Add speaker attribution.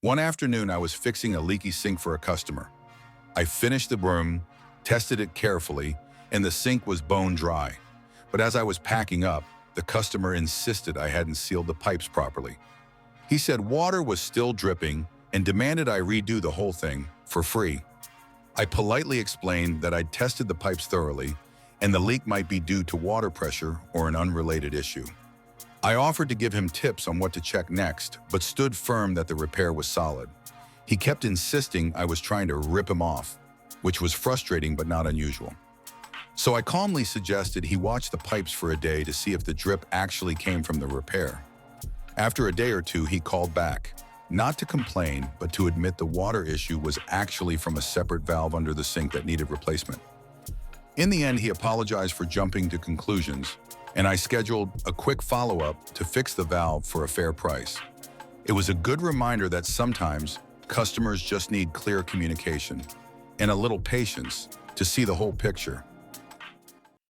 Speaker 1: One afternoon, I was fixing a leaky sink for a customer. I finished the broom, tested it carefully, and the sink was bone dry. But as I was packing up, the customer insisted I hadn't sealed the pipes properly. He said water was still dripping and demanded I redo the whole thing for free. I politely explained that I'd tested the pipes thoroughly and the leak might be due to water pressure or an unrelated issue. I offered to give him tips on what to check next, but stood firm that the repair was solid. He kept insisting I was trying to rip him off, which was frustrating but not unusual. So I calmly suggested he watch the pipes for a day to see if the drip actually came from the repair. After a day or two, he called back, not to complain, but to admit the water issue was actually from a separate valve under the sink that needed replacement. In the end, he apologized for jumping to conclusions, and I scheduled a quick follow-up to fix the valve for a fair price. It was a good reminder that sometimes customers just need clear communication and a little patience to see the whole picture.